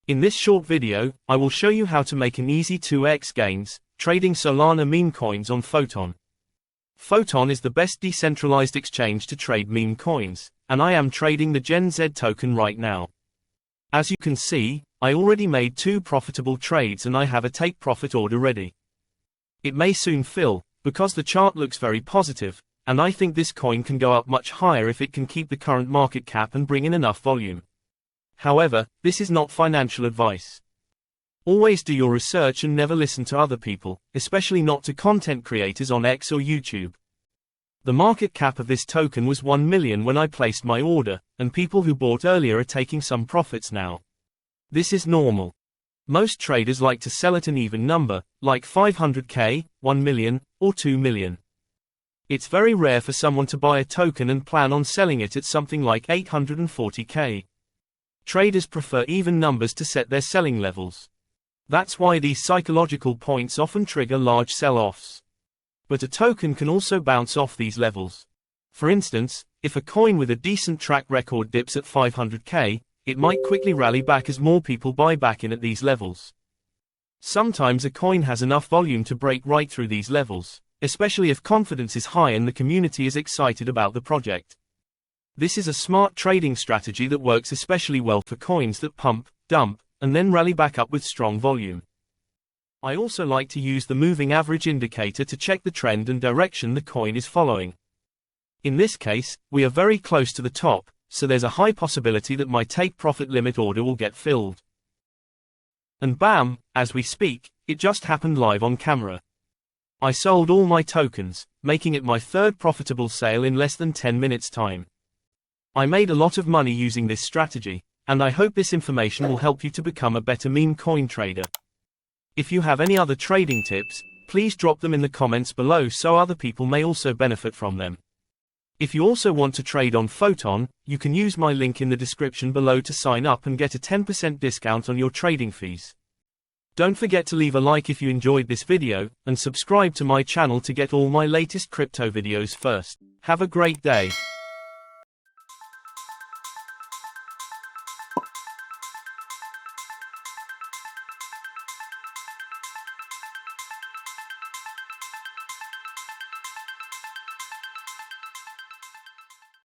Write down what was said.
In this short video, I will show you how to make an easy 2x gains, trading Solana meme coins on Photon. Photon is the best decentralized exchange to trade meme coins, and I am trading the Gen Z token right now. As you can see, I already made 2 profitable trades and I have a take profit order ready. It may soon fill, because the chart looks very positive, and I think this coin can go up much higher if it can keep the current market cap and bring in enough volume. However, this is not financial advice. Always do your research and never listen to other people, especially not to content creators on X or YouTube. The market cap of this token was 1 million when I placed my order, and people who bought earlier are taking some profits now. This is normal. Most traders like to sell at an even number, like 500k, 1 million, or 2 million. It's very rare for someone to buy a token and plan on selling it at something like 840k. Traders prefer even numbers to set their selling levels. That's why these psychological points often trigger large sell-offs. But a token can also bounce off these levels. For instance, if a coin with a decent track record dips at 500k, it might quickly rally back as more people buy back in at these levels. Sometimes a coin has enough volume to break right through these levels, especially if confidence is high and the community is excited about the project. This is a smart trading strategy that works especially well for coins that pump, dump, and then rally back up with strong volume. I also like to use the moving average indicator to check the trend and direction the coin is following. In this case, we are very close to the top, so there's a high possibility that my take profit limit order will get filled. And bam, as we speak, it just happened live on camera. I sold all my tokens, making it my 3rd profitable sale in less than 10 minutes time. I made a lot of money using this strategy, and I hope this information will help you to become a better meme coin trader. If you have any other trading tips, please drop them in the comments below so other people may also benefit from them. If you also want to trade on Photon, you can use my link in the description below to sign up and get a 10% discount on your trading fees. Don't forget to leave a like if you enjoyed this video, and subscribe to my channel to get all my latest crypto videos first. Have a great day.